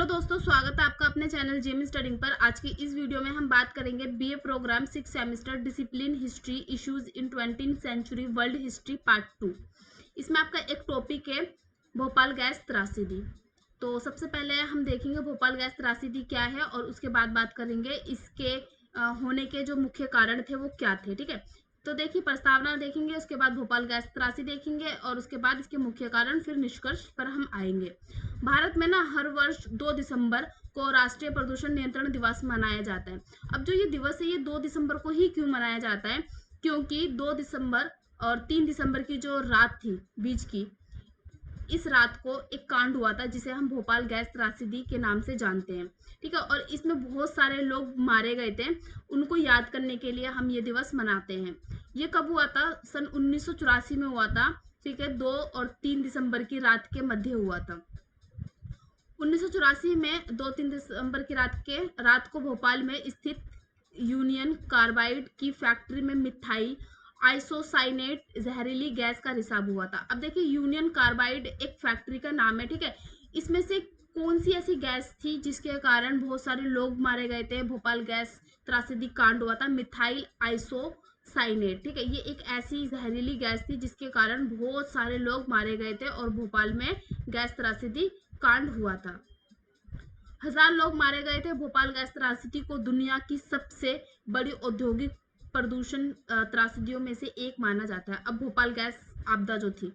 दोस्तों, स्वागत है आपका अपने चैनल जेम स्टडिंग पर। आज की इस वीडियो में हम बात करेंगे BA programme 6 semester discipline history issues in 20th century world history part 2। इसमें आपका एक टॉपिक है भोपाल गैस त्रासदी। तो सबसे पहले हम देखेंगे भोपाल गैस त्रासदी क्या है और उसके बाद बात करेंगे इसके होने के जो मुख्य कारण थे वो क्या थे। ठीक है, तो देखिए प्रस्तावना देखेंगे, उसके बाद भोपाल गैस त्रासदी देखेंगे और उसके बाद इसके मुख्य कारण, फिर निष्कर्ष पर हम आएंगे। भारत में ना हर वर्ष 2 दिसंबर को राष्ट्रीय प्रदूषण नियंत्रण दिवस मनाया जाता है। अब जो ये दिवस है ये 2 दिसंबर को ही क्यों मनाया जाता है? क्योंकि 2 दिसंबर और 3 दिसंबर की जो रात थी बीच की, इस रात को एक कांड हुआ था जिसे हम भोपाल गैस त्रासदी के नाम से जानते हैं। ठीक है, और इसमें बहुत सारे लोग मारे गए थे। उनको याद करने के लिए हम ये दिवस मनाते हैं। ये कब हुआ था? सन 1984 में हुआ था। ठीक है, 2 और 3 दिसंबर की रात के मध्य हुआ था। 1984 में 2-3 दिसंबर की रात को भोपाल में स्थित यूनियन कार्बाइड की फैक्ट्री में मिथाइल आइसोसाइनेट जहरीली गैस का रिसाव हुआ था। अब देखिए, यूनियन कार्बाइड एक फैक्ट्री का नाम है। ठीक है, इसमें से कौन सी ऐसी गैस थी जिसके कारण बहुत सारे लोग मारे गए थे? भोपाल गैस त्रासदी कांड हुआ था मिथाइल आइसोसाइनेट। ठीक है, ये एक ऐसी जहरीली गैस थी जिसके कारण बहुत सारे लोग मारे गए थे और भोपाल में गैस त्रासदी कांड हुआ था। 1000 लोग मारे गए थे। भोपाल गैस त्रासदी को दुनिया की सबसे बड़ी औद्योगिक प्रदूषण त्रासदियों में से एक माना जाता है। अब भोपाल गैस आपदा जो थी,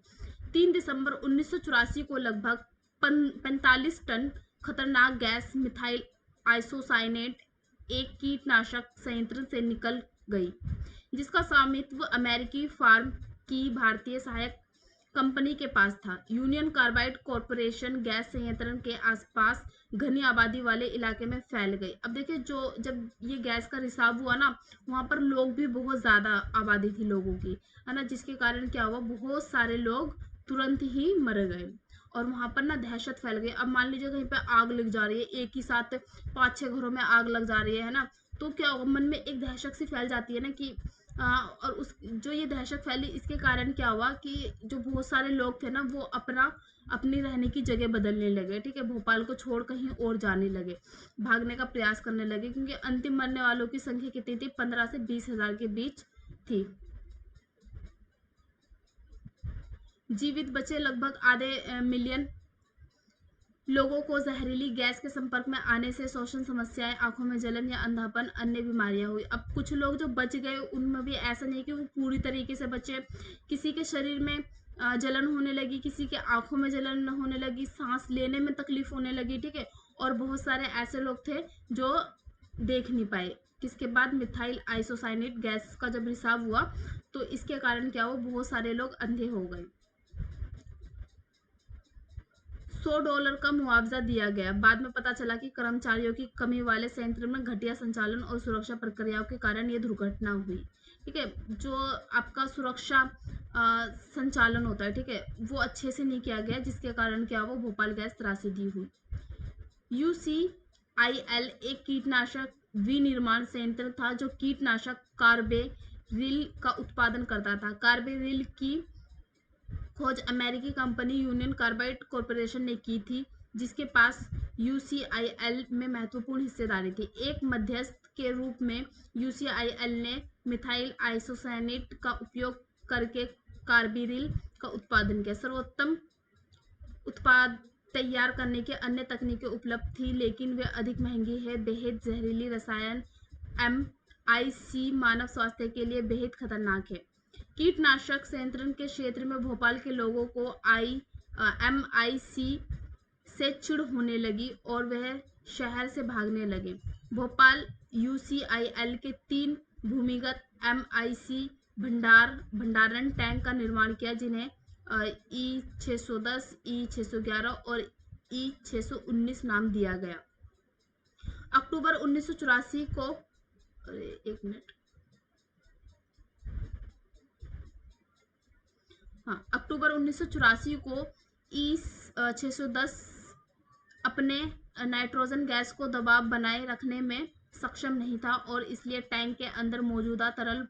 3 दिसंबर 1984 को लगभग 45 टन खतरनाक गैस मिथाइल आइसोसाइनेट एक कीटनाशक संयंत्र से निकल गई, जिसका स्वामित्व अमेरिकी फार्म की भारतीय सहायक कंपनी के पास था। यूनियन कार्बाइड कॉरपोरेशन गैस संयंत्र के आसपास घनी आबादी वाले इलाके में फैल गई। अब देखिए, जब ये गैस का रिसाव हुआ ना, वहां पर लोग भी बहुत ज्यादा आबादी थी लोगों की, है ना, जिसके कारण क्या हुआ, बहुत सारे लोग तुरंत ही मर गए और वहां पर ना दहशत फैल गई। अब मान लीजिए कहीं पे आग लग जा रही है, एक ही साथ 5-6 घरों में आग लग जा रही है ना, तो क्या होगा, मन में एक दहशत सी फैल जाती है ना कि और उस जो ये दहशत फैली, इसके कारण क्या हुआ कि जो बहुत सारे लोग थे ना वो अपनी रहने की जगह बदलने लगे। ठीक है, भोपाल को छोड़ कहीं और जाने लगे, भागने का प्रयास करने लगे, क्योंकि अंतिम मरने वालों की संख्या कितनी थी? 15 से 20 हजार के बीच थी। जीवित बचे लगभग आधे मिलियन लोगों को जहरीली गैस के संपर्क में आने से श्वसन समस्याएं, आंखों में जलन या अंधापन, अन्य बीमारियां हुई। अब कुछ लोग जो बच गए उनमें भी ऐसा नहीं कि वो पूरी तरीके से बचे। किसी के शरीर में जलन होने लगी, किसी के आंखों में जलन होने लगी, सांस लेने में तकलीफ होने लगी। ठीक है, और बहुत सारे ऐसे लोग थे जो देख नहीं पाए। किसके बाद? मिथाइल आइसोसाइनेट गैस का जब रिसाव हुआ तो इसके कारण क्या हुआ, बहुत सारे लोग अंधे हो गए। $100 का मुआवजा दिया गया। बाद में पता चला कि कर्मचारियों की कमी वाले संयंत्र में घटिया संचालन और सुरक्षा प्रक्रियाओं के कारण यह दुर्घटना हुई। ठीक है, जो आपका सुरक्षा संचालन होता है, ठीक है, वो अच्छे से नहीं किया गया, जिसके कारण क्या हुआ, भोपाल गैस त्रासदी हुई। UCIL एक कीटनाशक विनिर्माण संयंत्र था जो कीटनाशक कार्बेरिल का उत्पादन करता था। कार्बेरिल की खोज अमेरिकी कंपनी यूनियन कार्बाइड कॉरपोरेशन ने की थी, जिसके पास UCIL में महत्वपूर्ण हिस्सेदारी थी। एक मध्यस्थ के रूप में UCIL ने मिथाइल आइसोसाइनेट का उपयोग करके कार्बेरिल का उत्पादन किया। सर्वोत्तम उत्पाद तैयार करने की अन्य तकनीकें उपलब्ध थी, लेकिन वे अधिक महंगी है। बेहद जहरीली रसायन MIC मानव स्वास्थ्य के लिए बेहद खतरनाक है। कीटनाशक संयंत्र के क्षेत्र में भोपाल के लोगों को MIC से चिढ़ होने लगी और वह शहर से भागने लगे। भोपाल UCIL के 3 भूमिगत MIC भंडारण टैंक का निर्माण किया, जिन्हें E610, E611 और E619 नाम दिया गया। अक्टूबर 1984 को एक मिनट अक्टूबर 1984 को E610 अपने नाइट्रोजन गैस को दबाव बनाए रखने में सक्षम नहीं था और इसलिए टैंक के अंदर मौजूदा तरल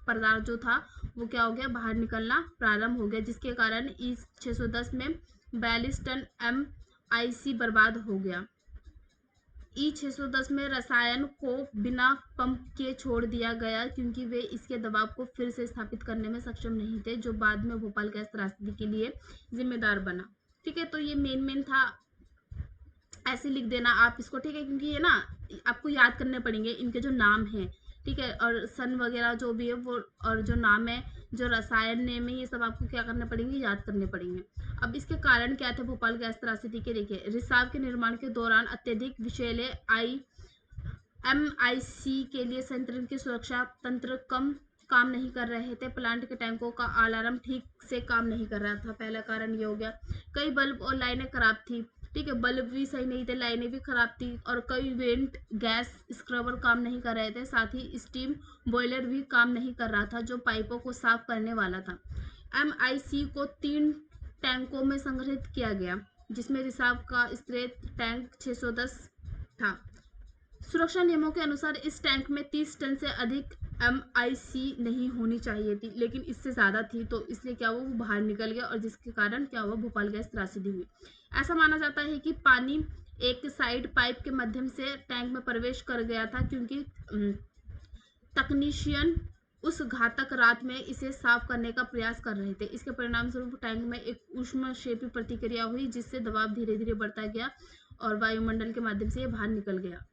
पदार्थ जो था वो क्या हो गया, बाहर निकलना प्रारंभ हो गया, जिसके कारण E610 में 42 टन MIC बर्बाद हो गया। E610 में रसायन को बिना पंप किए छोड़ दिया गया क्योंकि वे इसके दबाव को फिर से स्थापित करने में सक्षम नहीं थे, जो बाद में भोपाल गैस त्रासदी के लिए जिम्मेदार बना। ठीक है, तो ये मेन था, ऐसे लिख देना आप इसको, ठीक है, क्योंकि ये ना आपको याद करने पड़ेंगे इनके जो नाम हैं, ठीक है, और सन वगैरह जो भी है वो, और जो नाम है, जो रसायन नेम है, ये सब आपको क्या करने पड़ेंगे, याद करने पड़ेंगे। अब इसके कारण क्या थे भोपाल गैस त्रासदी के? देखिए, रिसाव के निर्माण के दौरान अत्यधिक विषैले MIC के लिए संयंत्र की सुरक्षा तंत्र काम नहीं कर रहे थे। प्लांट के टैंकों का अलार्म ठीक से काम नहीं कर रहा था, पहला कारण ये हो गया। कई बल्ब और लाइनें खराब थी, ठीक है, बल्ब भी सही नहीं थे, लाइनें भी खराब थी, और कई वेंट गैस स्क्रबर काम नहीं कर रहे थे। साथ ही स्टीम बॉयलर भी काम नहीं कर रहा था, जो पाइपों को साफ करने वाला था। MIC को 3 टैंकों में संग्रहित किया गया, जिसमें रिसाव का स्त्रोत टैंक 610 था। सुरक्षा नियमों के अनुसार इस टैंक में 30 टन से अधिक MIC नहीं होनी चाहिए थी, लेकिन इससे ज्यादा थी, तो इसलिए क्या हुआ, वो बाहर निकल गया, और जिसके कारण क्या हुआ, भोपाल गैस त्रासदी हुई। ऐसा माना जाता है कि पानी एक साइड पाइप के माध्यम से टैंक में प्रवेश कर गया था, क्योंकि तकनीशियन उस घातक रात में इसे साफ करने का प्रयास कर रहे थे। इसके परिणाम स्वरूप टैंक में एक ऊष्मक्षेपी प्रतिक्रिया हुई, जिससे दबाव धीरे धीरे बढ़ता गया और वायुमंडल के माध्यम से ये बाहर निकल गया।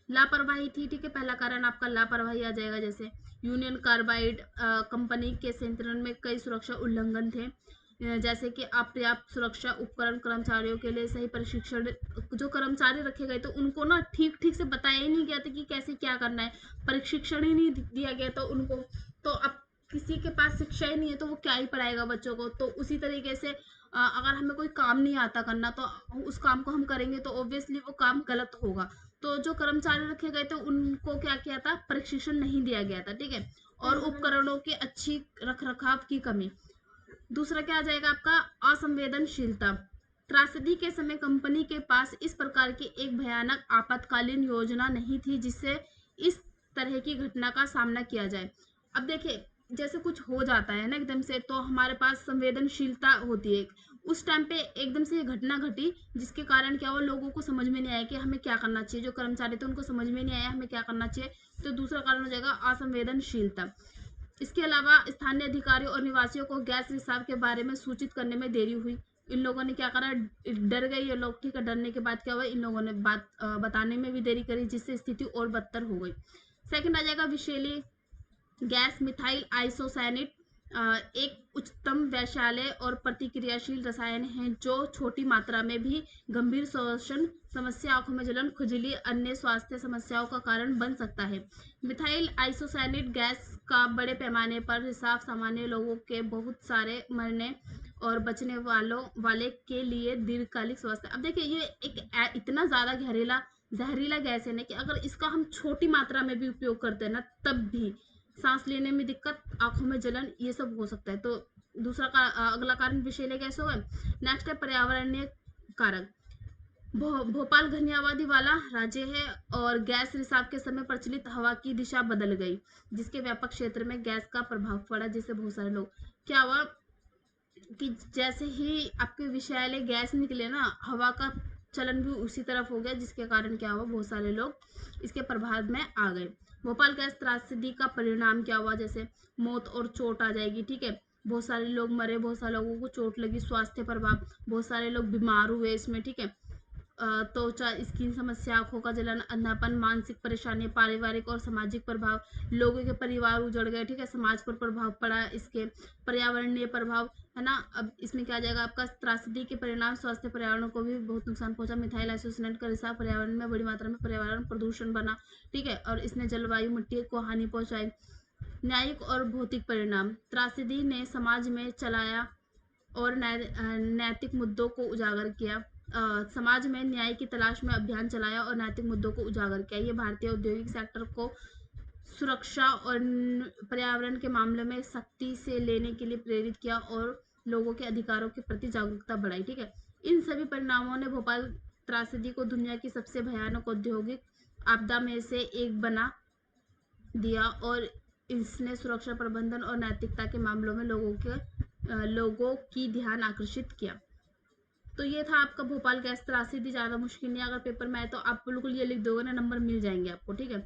लापरवाही थी, ठीक है, पहला कारण आपका लापरवाही आ जाएगा। जैसे यूनियन कार्बाइड कंपनी के संयंत्रण में कई सुरक्षा उल्लंघन थे, जैसे कि अपर्याप्त सुरक्षा उपकरण, कर्मचारियों के लिए सही प्रशिक्षण, जो कर्मचारी रखे गए थे उनको ना ठीक से बताया ही नहीं गया था कि कैसे क्या करना है, प्रशिक्षण ही नहीं दिया गया था उनको। तो अब किसी के पास शिक्षा ही नहीं है तो वो क्या ही पढ़ाएगा बच्चों को। तो उसी तरीके से अगर हमें कोई काम नहीं आता करना तो उस काम को हम करेंगे तो ऑब्वियसली वो काम गलत होगा। तो जो कर्मचारी रखे गए थे उनको क्या किया था, प्रशिक्षण नहीं दिया गया था, ठीक है, और उपकरणों की अच्छी रखरखाव की कमी। दूसरा क्या आ जाएगा आपका, असंवेदनशीलता। त्रासदी के समय कंपनी के पास इस प्रकार की एक भयानक आपातकालीन योजना नहीं थी जिससे इस तरह की घटना का सामना किया जाए। अब देखिए, जैसे कुछ हो जाता है ना एकदम से, तो हमारे पास संवेदनशीलता होती है। उस टाइम पे एकदम से ये घटना घटी, जिसके कारण क्या हुआ, लोगों को समझ में नहीं आया कि हमें क्या करना चाहिए। जो कर्मचारी थे उनको समझ में नहीं आया हमें क्या करना चाहिए। तो दूसरा कारण हो जाएगा असंवेदनशीलता। इसके अलावा स्थानीय अधिकारियों और निवासियों को गैस रिसाव के बारे में सूचित करने में देरी हुई। इन लोगों ने क्या करा, डर गए ये लोग, ठीक है, डरने के बाद क्या हुआ, इन लोगों ने बात बताने में भी देरी करी, जिससे स्थिति और बदतर हो गई। सेकंड आ जाएगा विषैली गैस मिथाइल आइसोसाइनेट। एक उच्चतम वैशाल्य और प्रतिक्रियाशील रसायन है जो छोटी मात्रा में भी गंभीर श्वसन समस्या, आंखों में जलन, खुजली, अन्य स्वास्थ्य समस्याओं का कारण बन सकता है। मिथाइल आइसोसाइनेट गैस का बड़े पैमाने पर रिसाव सामान्य लोगों के बहुत सारे मरने और बचने वाले के लिए दीर्घकालिक स्वास्थ्य। अब देखिए, ये एक इतना ज्यादा जहरीला गैस है ना कि अगर इसका हम छोटी मात्रा में भी उपयोग करते हैं ना, तब भी सांस लेने में दिक्कत, आंखों में जलन, ये सब हो सकता है। तो अगला कारण विषैले गैस होगा। नेक्स्ट है पर्यावरणीय कारक। भोपाल घनी आबादी वाला राज्य है और गैस रिसाव के समय प्रचलित हवा की दिशा बदल गई, जिसके व्यापक क्षेत्र में गैस का प्रभाव पड़ा, जिससे बहुत सारे लोग क्या हुआ कि जैसे ही आपके विषैले गैस निकले ना, हवा का चलन भी उसी तरफ हो गया, जिसके कारण क्या हुआ, बहुत सारे लोग इसके प्रभाव में आ गए। भोपाल गैस त्रासदी का परिणाम क्या हुआ, जैसे मौत और चोट आ जाएगी, ठीक है, बहुत सारे लोग मरे, बहुत सारे लोगों को चोट लगी, स्वास्थ्य प्रभाव, बहुत सारे लोग बीमार हुए इसमें, ठीक है, त्वचा स्किन समस्या, आंखों का जलन, अंधापन, मानसिक परेशानी, पारिवारिक और सामाजिक प्रभाव, लोगों के परिवार उजड़ गए, ठीक है, समाज पर प्रभाव पड़ा इसके, पर्यावरणीय प्रभाव है ना। अब इसमें क्या आ जाएगा आपका, त्रासदी के परिणाम स्वास्थ्य पर्यावरण को भी बहुत नुकसान पहुंचा। मिथाइल आइसोसाइनेट का रिसाव पर्यावरण में बड़ी मात्रा में पर्यावरण प्रदूषण बना, ठीक है, और इसने जलवायु मिट्टी को हानि पहुंचाई। न्यायिक और भौतिक परिणाम। त्रासदी ने समाज में चलाया और नैतिक मुद्दों को उजागर किया। समाज में न्याय की तलाश में अभियान चलाया और नैतिक मुद्दों को उजागर किया। ये भारतीय औद्योगिक सेक्टर को सुरक्षा और पर्यावरण के मामले में सख्ती से लेने के लिए प्रेरित किया और लोगों के अधिकारों के प्रति जागरूकता बढ़ाई, ठीक है। इन सभी परिणामों ने भोपाल त्रासदी को दुनिया की सबसे भयानक औद्योगिक आपदा में से एक बना दिया और इसने सुरक्षा प्रबंधन और नैतिकता के मामलों में लोगों की ध्यान आकर्षित किया। तो ये था आपका भोपाल गैस त्रासदी, ज़्यादा मुश्किल नहीं है, अगर पेपर में आए तो आप बिल्कुल ये लिख दोगे ना, नंबर मिल जाएंगे आपको, ठीक है।